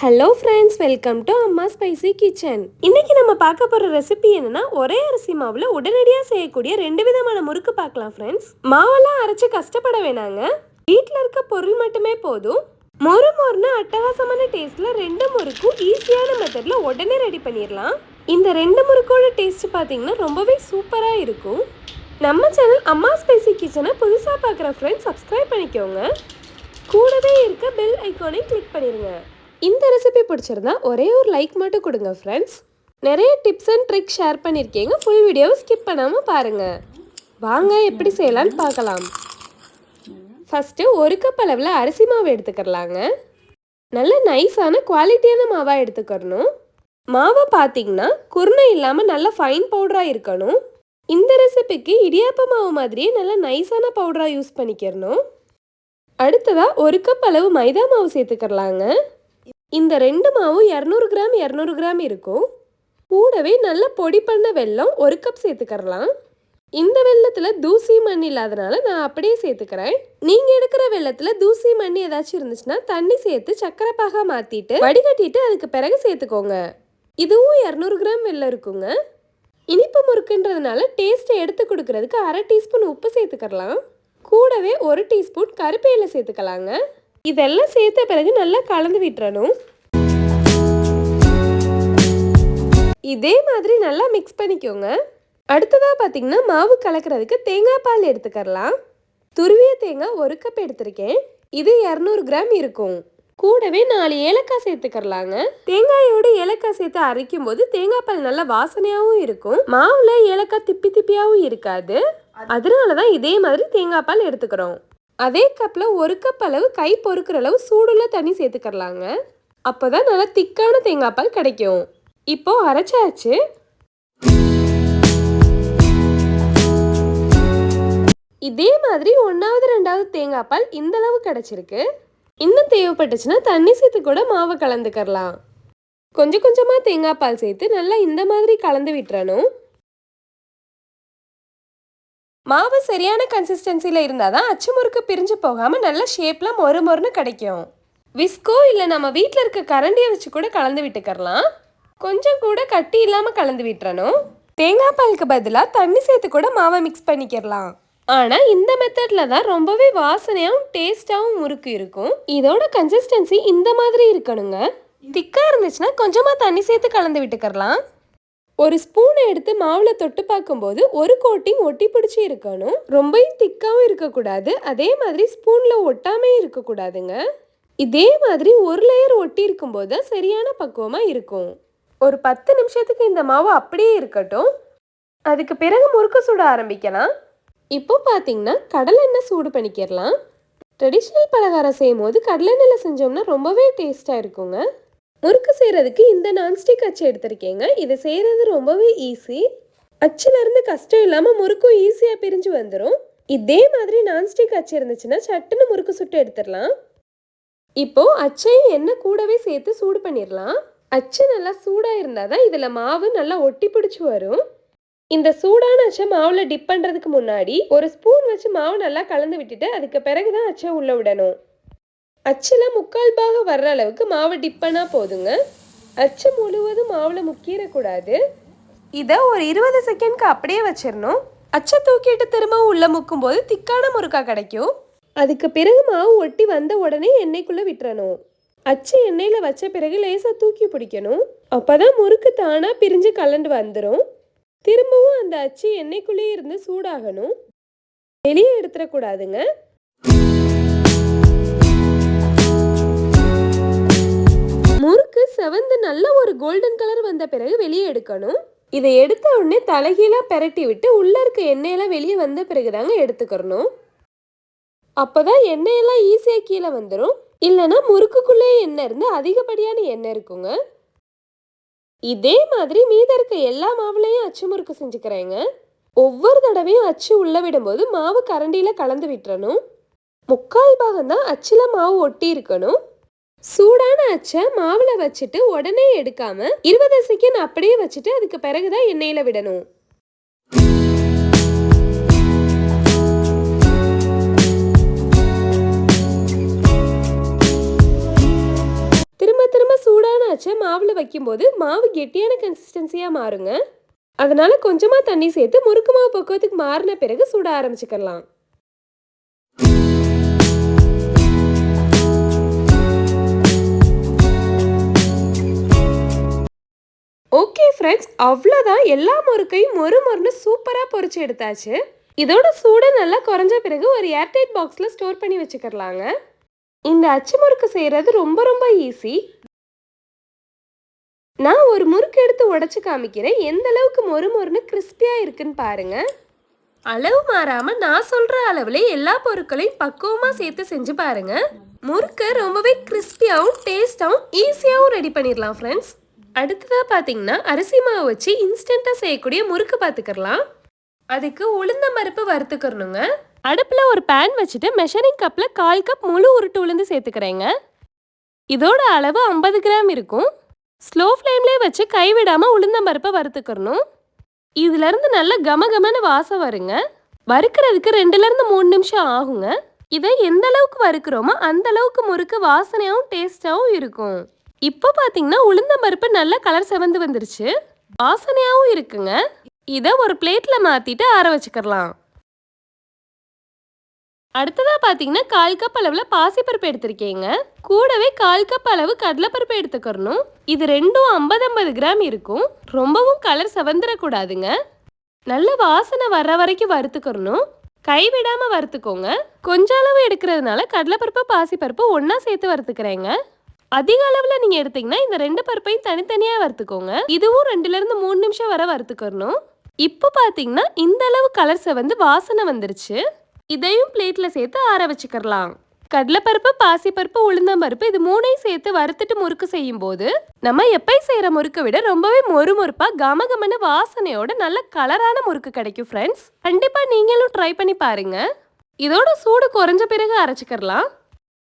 Hello friends, welcome to அம்மா spicy kitchen. இன்னைக்கு நம்ம பார்க்க போகிற ரெசிபி என்னன்னா, ஒரே அரிசி மாவில் உடனடியாக செய்யக்கூடிய 2 விதமான முறுக்கு பார்க்கலாம் ஃப்ரெண்ட்ஸ். மாவெல்லாம் அரைச்சு கஷ்டப்பட வேணாங்க, வீட்டில் இருக்க பொருள் மட்டுமே போதும். மொறுன்னு அட்டகாசமான டேஸ்ட்ல 2 முறுக்கும் ஈஸியான மெத்தட்ல உடனே ரெடி பண்ணிடலாம். இந்த 2 முறுக்கோட டேஸ்ட் பார்த்தீங்கன்னா ரொம்பவே சூப்பராக இருக்கும். நம்ம சேனல் அம்மா ஸ்பைசி கிச்சனை புதுசாக பார்க்குற ஃப்ரெண்ட்ஸ் சப்ஸ்கிரைப் பண்ணிக்கோங்க. கூடவே இருக்க பெல் ஐக்கானை கிளிக் பண்ணிடுங்க. இந்த ரெசிபி பிடிச்சிருந்தா ஒரே ஒரு லைக் மட்டும் கொடுங்க ஃப்ரெண்ட்ஸ். நிறைய டிப்ஸ் அண்ட் ட்ரிக் ஷேர் பண்ணியிருக்கீங்க, ஃபுல் வீடியோவை ஸ்கிப் பண்ணாமல் பாருங்கள். வாங்க எப்படி செய்யலான்னு பார்க்கலாம். ஃபஸ்ட்டு 1 கப் அளவில் அரிசி மாவு எடுத்துக்கிறலாங்க. நல்ல நைஸான குவாலிட்டியான மாவாக எடுத்துக்கிறணும். மாவை பார்த்தீங்கன்னா குருணை இல்லாமல் நல்ல ஃபைன் பவுடராக இருக்கணும். இந்த ரெசிபிக்கு இடியாப்ப மாவு மாதிரியே நல்ல நைஸான பவுடராக யூஸ் பண்ணிக்கிறணும். அடுத்ததாக 1 கப் அளவு மைதா மாவு சேர்த்துக்கிறலாங்க. இந்த 2 மாவும் 200 கிராம் 200 கிராம் இருக்கும். கூடவே நல்ல பொடி பண்ண வெல்லம் 1 கப் சேர்த்துக்கிறலாம். இந்த வெல்லத்தில் தூசி மண் இல்லாதனால நான் அப்படியே சேர்த்துக்கிறேன். நீங்கள் எடுக்கிற வெல்லத்தில் தூசி மண் ஏதாச்சும் இருந்துச்சுன்னா தண்ணி சேர்த்து சக்கரை பாகா மாற்றிட்டு வடிகட்டிட்டு அதுக்கு பிறகு சேர்த்துக்கோங்க. இதுவும் 200 கிராம் வெல்லம் இருக்குங்க. இனிப்பு முறுக்குன்றதுனால டேஸ்ட்டை எடுத்து கொடுக்கறதுக்கு 1/2 டீஸ்பூன் உப்பு சேர்த்துக்கிறலாம். கூடவே 1 டீஸ்பூன் கருப்பேலை சேர்த்துக்கலாங்க. இதெல்லாம் சேர்த்த பிறகு நல்லா கலந்து விட்டுறணும். இதே மாதிரி நல்லா மிக்ஸ் பண்ணிக்கோங்க. அடுத்ததாக பார்த்தீங்கன்னா மாவு கலக்கிறதுக்கு தேங்காய் பால் எடுத்துக்கலாம். துருவிய தேங்காய் 1 கப் எடுத்திருக்கேன். இது 200 கிராம் இருக்கும். கூடவே 4 ஏலக்காய் சேர்த்துக்கலாங்க. தேங்காயோடு ஏலக்காய் சேர்த்து அரைக்கும் போது தேங்காய் பால் நல்ல வாசனையாகவும் இருக்கும். மாவுல ஏலக்காய் திப்பி திப்பியாகவும் இருக்காது. அதனால தான் இதே மாதிரி தேங்காய் பால் எடுத்துக்கிறோம். அதே கப்பில் 1 கப் அளவு கை பொறுக்கிற அளவு சூடுள்ள தண்ணி சேர்த்துக்கலாங்க. அப்போ தான் நல்லா திக்கான தேங்காய் பால் கிடைக்கும். இப்போ அரைச்சாச்சு. இதே மாதிரி 1வது 2வது தேங்காய் பால் இந்த அளவு கிடைச்சிருக்கு. இன்னும் தேவைப்பட்டுச்சுன்னா தண்ணி சேர்த்து கூட மாவை கலந்துக்கலாம். கொஞ்சம் கொஞ்சமாக தேங்காய் பால் சேர்த்து நல்லா இந்த மாதிரி கலந்து விட்டுறணும். மாவு சரியான கன்சிஸ்டன்சியில் இருந்தால் தான் அச்சு முறுக்கு பிரிஞ்சு போகாமல் நல்ல ஷேப்பில் மொறுன்னு கிடைக்கும். விஸ்கோ இல்லை நம்ம வீட்டில் இருக்க கரண்டியை வச்சு கூட கலந்து விட்டுக்கரலாம். கொஞ்சம் கூட கட்டி இல்லாமல் கலந்து விட்டுறணும். தேங்காய் பாலுக்கு பதிலாக தண்ணி சேர்த்து கூட மாவை மிக்ஸ் பண்ணிக்கிறலாம். ஆனால் இந்த மெத்தடில் தான் ரொம்பவே வாசனையாகவும் டேஸ்டாகவும் முறுக்கு இருக்கும். இதோட கன்சிஸ்டன்சி இந்த மாதிரி இருக்கணுங்க. திக்காக இருந்துச்சுன்னா கொஞ்சமாக தண்ணி சேர்த்து கலந்து விட்டுக்கரலாம். ஒரு ஸ்பூனை எடுத்து மாவில் தொட்டு பார்க்கும்போது ஒரு கோட்டிங் ஒட்டி பிடிச்சி இருக்கணும். ரொம்பவும் திக்காகவும் இருக்கக்கூடாது, அதே மாதிரி ஸ்பூனில் ஒட்டாமே இருக்கக்கூடாதுங்க. இதே மாதிரி ஒரு லேயர் ஒட்டி இருக்கும்போது தான் சரியான பக்குவமாக இருக்கும். ஒரு 10 நிமிஷத்துக்கு இந்த மாவு அப்படியே இருக்கட்டும். அதுக்கு பிறகு முறுக்கு சுட ஆரம்பிக்கலாம். இப்போ பார்த்தீங்கன்னா கடலெண்ணெய் சூடு பண்ணிக்கிறலாம். ட்ரெடிஷ்னல் பலகாரம் செய்யும் போது கடலெண்ணெயில் செஞ்சோம்னா ரொம்பவே டேஸ்ட்டாக இருக்குங்க. முறுக்கு செய்கிறதுக்கு இந்த நான்ஸ்டிக் அச்சு எடுத்திருக்கேங்க. இது செய்கிறது ரொம்பவே ஈஸி. அச்சுலேருந்து கஷ்டம் இல்லாமல் முறுக்கும் ஈஸியாக பிரிஞ்சு வந்துடும். இதே மாதிரி நான்ஸ்டிக் அச்சு இருந்துச்சுன்னா சட்டுன்னு முறுக்கு சுட்டு எடுத்துடலாம். இப்போது அச்சையும் எண்ணெய் கூடவே சேர்த்து சூடு பண்ணிடலாம். அச்சு நல்லா சூடாக இருந்தால் தான் இதில் மாவு நல்லா ஒட்டி பிடிச்சி வரும். இந்த சூடான அச்சை மாவில் டிப் பண்ணுறதுக்கு முன்னாடி ஒரு ஸ்பூன் வச்சு மாவு நல்லா கலந்து விட்டுட்டு அதுக்கு பிறகு தான் அச்சை உள்ளே விடணும். அச்சில் 3/4 பாகம் வர்ற அளவுக்கு மாவு டிப் பண்ணால் போதுங்க. அச்சு முழுவதும் மாவில் முக்கிடக்கூடாது. இதை ஒரு 20 செகண்ட்க்கு அப்படியே வச்சிடணும். அச்சை தூக்கிட்டு திரும்ப உள்ளே முக்கும் போது திக்கான முறுக்கா கிடைக்கும். அதுக்கு பிறகு மாவு ஒட்டி வந்த உடனே எண்ணெய்க்குள்ளே விட்டுறணும். அச்சு எண்ணெயில் வச்ச பிறகு லேசாக தூக்கி பிடிக்கணும். அப்போ தான் முறுக்கு தானாக பிரிஞ்சு கலண்டு வந்துடும். திரும்பவும் அந்த அச்சு எண்ணெய்க்குள்ளேயே இருந்து சூடாகணும். வெளியே எடுத்துடக்கூடாதுங்க. முறுக்கு செவந்து நல்ல ஒரு கோல்டன் கலர் வந்த பிறகு வெளியே எடுக்கணும். இதை எடுத்த உடனே தலைகீழாக பெரட்டி விட்டு உள்ளே இருக்க எண்ணெயெல்லாம் வெளியே வந்த பிறகு தாங்க எடுத்துக்கிறணும். அப்போ தான் எண்ணெயெல்லாம் ஈஸியாக கீழே வந்துடும். இல்லைன்னா முறுக்குக்குள்ளே எண்ணெய் இருந்து அதிகப்படியான எண்ணெய் இருக்குங்க. இதே மாதிரி மீத இருக்க எல்லா மாவுலையும் அச்சு முறுக்கு செஞ்சுக்கிறேங்க. ஒவ்வொரு தடவையும் அச்சு உள்ளே விடும்போது மாவு கரண்டியில் கலந்து விட்டுறணும். 3/4 பாகம் தான் அச்சில் மாவு ஒட்டி இருக்கணும். சூடான அச்சை மாவில் வச்சுட்டு உடனே எடுக்காம 20 செகண்ட் அப்படியே வச்சுட்டு அதுக்கு பிறகுதான் எண்ணெயில் விடணும். திரும்ப திரும்ப அச்சை மாவில் வைக்கும்போது மாவு கெட்டியான கன்சிஸ்டன்சியாக மாறுங்க. அதனால கொஞ்சமாக தண்ணி சேர்த்து முறுக்கு மாவு பக்குவத்துக்கு மாறின பிறகு சுட ஆரம்பிச்சுக்கலாம். ஓகே ஃப்ரெண்ட்ஸ், அவ்வளோதான். எல்லா முறுக்கையும் மொறுன்னு சூப்பராக பொரிச்சு எடுத்தாச்சு. இதோட சூடு நல்லா குறைஞ்ச பிறகு ஒரு ஏர்டைட் பாக்ஸில் ஸ்டோர் பண்ணி வச்சுக்கலாங்க. இந்த அச்சு முறுக்கு செய்கிறது ரொம்ப ரொம்ப ஈஸி. நான் ஒரு முறுக்கு எடுத்து உடைச்சு காமிக்கிறேன். எந்த அளவுக்கு மொறுன்னு கிறிஸ்பியாக இருக்குன்னு பாருங்க. அளவு மாறாம நான் சொல்ற அளவுல எல்லா பொருட்களையும் பக்குவமா சேர்த்து செஞ்சு பாருங்க. முறுக்கு ரொம்பவே கிறிஸ்பியாகவும் டேஸ்டாகவும் ஈஸியாகவும் ரெடி பண்ணிடலாம் ஃப்ரெண்ட்ஸ். அடுத்ததாக பார்த்தீங்கன்னா அரிசி மாவு வச்சு இன்ஸ்டண்ட்டாக செய்யக்கூடிய முறுக்கு பார்த்துக்கலாம். அதுக்கு உளுந்தம் பருப்பு வறுத்துக்கிறணுங்க. அடுப்பில் ஒரு பேன் வச்சுட்டு மெஷரிங் கப்பில் 1/4 கப் முழு உருட்டு உளுந்து சேர்த்துக்கிறேங்க. இதோட அளவு 50 கிராம் இருக்கும். ஸ்லோ ஃப்ளேம்லேயே வச்சு கைவிடாமல் உளுந்தம் பருப்பை வறுத்துக்கிறணும். இதுலேருந்து நல்ல கமகமன்னு வாசம் வருங்க. வறுக்கிறதுக்கு 2லேருந்து 3 நிமிஷம் ஆகுங்க. இதை எந்த அளவுக்கு வறுக்கிறோமோ அந்த அளவுக்கு முறுக்கு வாசனையாகவும் டேஸ்டாகவும் இருக்கும். இப்போ பார்த்தீங்கன்னா உளுந்தம் பருப்பு நல்ல கலர் செவந்து வந்துருச்சு. வாசனையாகவும் இருக்குங்க. இதை ஒரு பிளேட்டில் மாற்றிட்டு ஆற வச்சுக்கலாம். அடுத்ததாக பார்த்தீங்கன்னா 1/4 கப் அளவில் பாசிப்பருப்பு எடுத்திருக்கேங்க. கூடவே 1/4 கப் அளவு கடலைப்பருப்பு எடுத்துக்கிறணும். இது ரெண்டும் 50-50 கிராம் இருக்கும். ரொம்பவும் கலர் செவந்துடக்கூடாதுங்க. நல்ல வாசனை வர்ற வரைக்கும் வறுத்துக்கிறணும். கைவிடாமல் வறுத்துக்கோங்க. கொஞ்சம் அளவு எடுக்கிறதுனால கடலைப்பருப்பு பாசிப்பருப்பு ஒன்றா சேர்த்து வறுத்துக்கிறேங்க. அதிக அளவில் நீங்கள் எடுத்தீங்கன்னா இந்த 2 பருப்பையும் தனித்தனியாக வறுத்துக்கோங்க. இதுவும் 2லேருந்து 3 நிமிஷம் வரை வறுத்துக்கிறணும். இப்போ பார்த்தீங்கன்னா இந்த அளவு கலர் செவந்து வாசனை வந்துருச்சு. இதையும் பிளேட்டில் சேர்த்து ஆற வச்சுக்கலாம். கடலைப்பருப்பு பாசிப்பருப்பு உளுந்தம்பருப்பு இது 3ஐயும் சேர்த்து வறுத்துட்டு முறுக்கு செய்யும் போது நம்ம எப்பயும் செய்கிற முறுக்கை விட ரொம்பவே மொறுமொறுப்பாக கமகமன வாசனையோட நல்ல கலரான முறுக்கு கிடைக்கும் ஃப்ரெண்ட்ஸ். கண்டிப்பாக நீங்களும் ட்ரை பண்ணி பாருங்க. இதோட சூடு குறைஞ்ச பிறகு அரைச்சிக்கலாம்.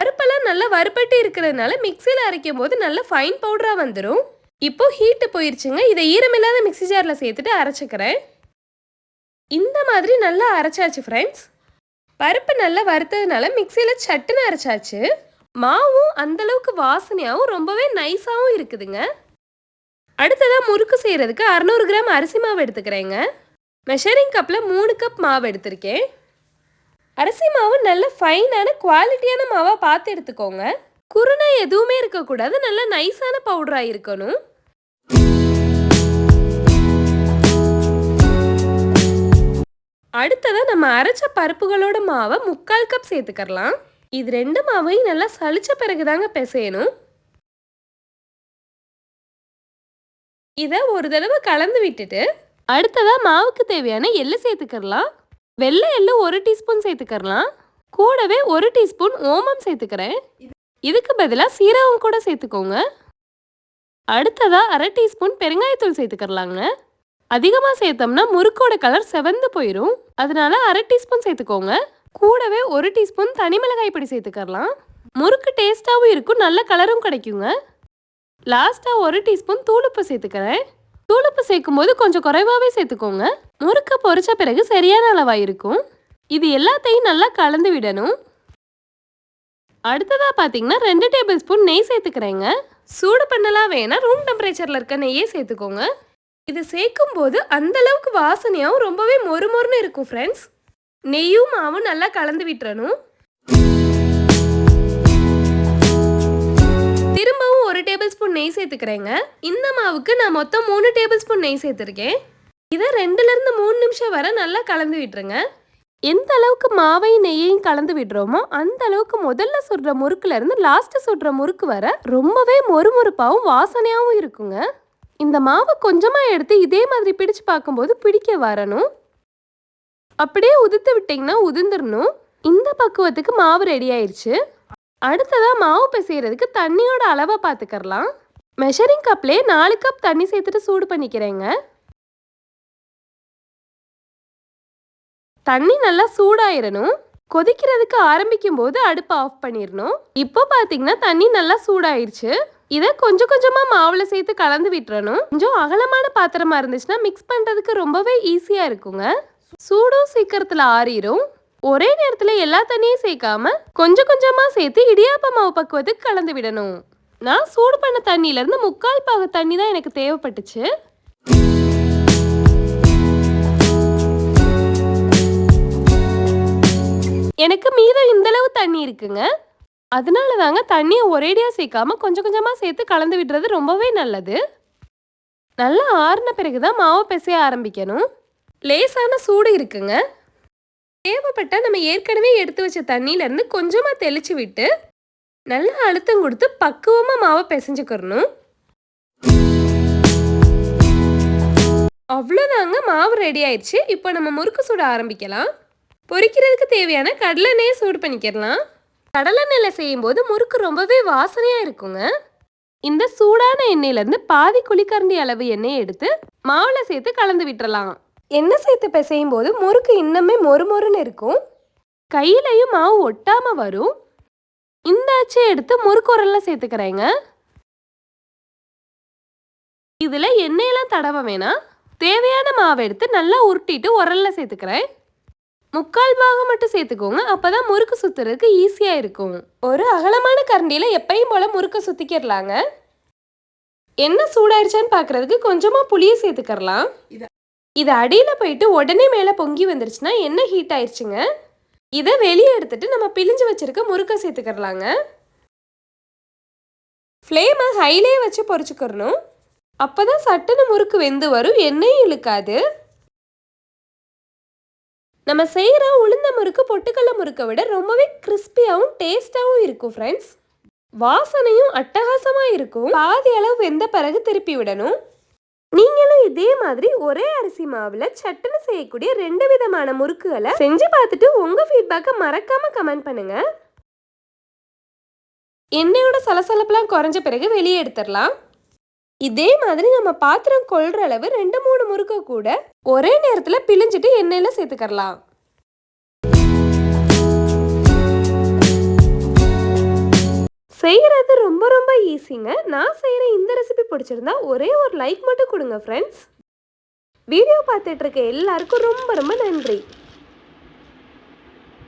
பருப்பெல்லாம் நல்லா வறுப்பட்டு இருக்கிறதுனால மிக்சியில் அரைக்கும் போது நல்ல ஃபைன் பவுடராக வந்துடும். இப்போ ஹீட்டு போயிருச்சுங்க. இதை ஈரமில்லாத மிக்சி ஜாரில் சேர்த்துட்டு அரைச்சிக்கிறேன். இந்த மாதிரி நல்லா அரைச்சாச்சு ஃப்ரெண்ட்ஸ். பருப்பு நல்லா வறுத்ததுனால மிக்சியில் சட்டுன்னு அரைச்சாச்சு. மாவும் அந்தளவுக்கு வாசனையாகவும் ரொம்பவே நைஸாகவும் இருக்குதுங்க. அடுத்ததாக முறுக்கு செய்கிறதுக்கு 600 கிராம் அரிசி மாவு எடுத்துக்கிறேங்க. மெஷரிங் கப்பில் 3 கப் மாவு எடுத்திருக்கேன். அரிசி மாவு நல்ல ஃபைனான குவாலிட்டியான மாவாக பார்த்து எடுத்துக்கோங்க. குருணை எதுவுமே இருக்கக்கூடாது. நல்ல நைஸான பவுடராக இருக்கணும். அடுத்ததாக நம்ம அரைச்ச பருப்புகளோட மாவை 3/4 கப் சேர்த்துக்கலாம். இது 2 மாவையும் நல்லா சளிச்ச பிறகுதாங்க பிசையணும். இதை ஒரு தடவை கலந்து விட்டுட்டு அடுத்ததாக மாவுக்கு தேவையான எள்ளு சேர்த்துக்கலாம். வெள்ளை எள்ளு 1 டீஸ்பூன் சேர்த்துக்கலாம். கூடவே 1 டீஸ்பூன் ஓமம் சேர்த்துக்கிறேன். இதுக்கு பதிலாக சீரகம் கூட சேர்த்துக்கோங்க. அடுத்ததாக 1/2 டீஸ்பூன் பெருங்காயத்தூள் சேர்த்துக்கலாங்க. அதிகமாக சேர்த்தோம்னா முறுக்கோட கலர் செவந்து போயிடும். அதனால 1/2 டீஸ்பூன் சேர்த்துக்கோங்க. கூடவே 1 டீஸ்பூன் தனி மிளகாய் பொடி சேர்த்துக்கலாம். முறுக்கு டேஸ்ட்டாகவும் இருக்கும், நல்ல கலரும் கிடைக்குங்க. லாஸ்ட்டாக 1 டீஸ்பூன் தூளுப்பு சேர்த்துக்கிறேன். தூளுப்பு சேர்க்கும் போது கொஞ்சம் குறைவாகவே சேர்த்துக்கோங்க. முறுக்கை பொரிச்ச பிறகு சரியான அளவாக இருக்கும். இது எல்லாத்தையும் நல்லா கலந்து விடணும். அடுத்ததாக பார்த்தீங்கன்னா 2 டேபிள் ஸ்பூன் நெய் சேர்த்துக்கிறேங்க. சூடு பண்ணலாம் வேணால் ரூம் டெம்பரேச்சரில் இருக்க நெய்யே சேர்த்துக்கோங்க. இது சேர்க்கும் போது அந்தளவுக்கு வாசனையாகவும் ரொம்பவே மொறுமொறுன்னு இருக்கும் ஃப்ரெண்ட்ஸ். நெய்யும் மாவும் நல்லா கலந்து விட்டுறணும். திரும்பவும் 1 டேபிள் ஸ்பூன் நெய் சேர்த்துக்கிறேங்க. இந்த மாவுக்கு நான் மொத்தம் 3 டேபிள் ஸ்பூன் நெய் சேர்த்துருக்கேன். இதை 2லேருந்து 3 நிமிஷம் வரை நல்லா கலந்து விட்டுருங்க. எந்த அளவுக்கு மாவையும் நெய்யையும் கலந்து விடுறோமோ அந்த அளவுக்கு முதல்ல சுடுற முறுக்குலேருந்து லாஸ்ட்டு சுடுற முறுக்கு வர ரொம்பவே மொறுமொறுப்பாகவும் வாசனையாகவும் இருக்குங்க. இந்த மாவை கொஞ்சமாக எடுத்து இதே மாதிரி பிடிச்சு பார்க்கும்போது பிடிக்க வரணும். அப்படியே உதுத்து விட்டிங்கன்னா உதிர்ந்துடணும். இந்த பக்குவத்துக்கு மாவு ரெடி ஆயிடுச்சு. அடுத்ததாக மாவு பிசைகிறதுக்கு தண்ணியோட அளவை பார்த்துக்கலாம். மெஷரிங் கப்லேயே 4 கப் தண்ணி சேர்த்துட்டு சூடு பண்ணிக்கிறேங்க. தண்ணி நல்லா சூடாயிரணும். கொதிக்கிறதுக்கு ஆரம்பிக்கும் போது அடுப்பை ஆஃப் பண்ணிடணும். இப்போ பார்த்தீங்கன்னா தண்ணி நல்லா சூடாயிருச்சு. இதை கொஞ்சம் கொஞ்சமாக மாவில் சேர்த்து கலந்து விட்டுறணும். கொஞ்சம் அகலமான பாத்திரமா இருந்துச்சுன்னா மிக்ஸ் பண்ணுறதுக்கு ரொம்பவே ஈஸியாக இருக்குங்க. சூடும் சீக்கிரத்தில் ஆறிடும். ஒரே நேரத்தில் எல்லா தண்ணியும் சேர்க்காம கொஞ்சம் கொஞ்சமாக சேர்த்து இடியாப்ப மாவு பக்குவத்துக்கு கலந்து விடணும். நான் சூடு பண்ண தண்ணியிலேருந்து 3/4 பாகு தண்ணி தான் எனக்கு தேவைப்பட்டுச்சு. எனக்கு மீதம் இந்தளவு தண்ணி இருக்குங்க. அதனால தாங்க தண்ணியை ஒரேடியாக சேர்க்காம கொஞ்சம் கொஞ்சமாக சேர்த்து கலந்து விடுறது ரொம்பவே நல்லது. நல்லா ஆறின பிறகு தான் மாவை பிசைய ஆரம்பிக்கணும். லேசான சூடு இருக்குங்க. தேவைப்பட்டால் நம்ம ஏற்கனவே எடுத்து வச்ச தண்ணியிலேருந்து கொஞ்சமாக தெளித்து விட்டு நல்லா அழுத்தம் கொடுத்து பக்குவமாக மாவை பிசைஞ்சுக்கிறணும். அவ்வளோதாங்க, மாவு ரெடி ஆயிடுச்சு. இப்போ நம்ம முறுக்கு சுட ஆரம்பிக்கலாம். பொரிக்கிறதுக்கு தேவையான கடலெண்ணெயை சூடு பண்ணிக்கிறலாம். கடலெண்ணெயில் செய்யும்போது முறுக்கு ரொம்பவே வாசனையாக இருக்குங்க. இந்த சூடான எண்ணெயிலேருந்து பாதி குழிக்கரண்டி அளவு எண்ணெயை எடுத்து மாவில் சேர்த்து கலந்து விட்டுறலாம். எண்ணெய் சேர்த்து பிசையும் போது முறுக்கு இன்னுமே மொறுமொறுன்னு இருக்கும். கையிலையும் மாவு ஒட்டாமல் வரும். இந்த அச்சை எடுத்து முறுக்கு உரலில் சேர்த்துக்கிறேங்க. இதில் எண்ணெயெல்லாம் தடவ வேணாம். தேவையான மாவை எடுத்து நல்லா உருட்டிட்டு உரலில் சேர்த்துக்கிறேன். 3/4 பாகம் மட்டும் சேர்த்துக்கோங்க. அப்போதான் முறுக்கு சுற்றுறதுக்கு ஈஸியாக இருக்கும். ஒரு அகலமான கரண்டியில் எப்பயும் போல் முறுக்கை சுற்றிக்கிடலாங்க. எண்ணெய் சூடாயிருச்சான்னு பார்க்குறதுக்கு கொஞ்சமாக புளியை சேர்த்துக்கிறலாம். இது அடியில் போயிட்டு உடனே மேலே பொங்கி வந்துருச்சுன்னா எண்ணெய் ஹீட் ஆயிடுச்சுங்க. இதை வெளியே எடுத்துட்டு நம்ம பிழிஞ்சு வச்சிருக்க முறுக்கை சேர்த்துக்கிறலாங்க. ஃப்ளேமை ஹைலே வச்சு பொரிச்சுக்கிறணும். அப்போ தான் சட்டுன்னு முறுக்கு வெந்து வரும், எண்ணெயும் இழுக்காது. நம்ம செய்கிற உளுந்த முறுக்கு பொட்டுக்கடலை முறுக்கை விட ரொம்பவே கிறிஸ்பியாகவும் டேஸ்டாகவும் இருக்கும் ஃப்ரெண்ட்ஸ். வாசனையும் அட்டகாசமாக இருக்கும். பாதி அளவு வெந்த பிறகு திருப்பி விடணும். நீங்களும் இதே மாதிரி ஒரே அரிசி மாவில் சட்டுன்னு செய்யக்கூடிய 2 விதமான முறுக்குகளை செஞ்சு பார்த்துட்டு உங்கள் ஃபீட்பேக்கை மறக்காமல் கமெண்ட் பண்ணுங்க. எண்ணெயோட சலசலப்பெல்லாம் குறைஞ்ச பிறகு வெளியே எடுத்துடலாம். இதே மாதிரி நம்ம பாத்திரம் கொள்கிற அளவு 2-3 முறுக்கு கூட ஒரே நேரத்தில் பிழிஞ்சிட்டு எண்ணெயில் சேர்த்துக்கலாம். செய்கிறது ரொம்ப ரொம்ப ஈஸிங்க. நான் செய்கிற இந்த ரெசிபி பிடிச்சிருந்தா ஒரே ஒரு லைக் மட்டும் கொடுங்க ஃப்ரெண்ட்ஸ். வீடியோ பார்த்துட்டு இருக்க எல்லாருக்கும் ரொம்ப ரொம்ப நன்றி.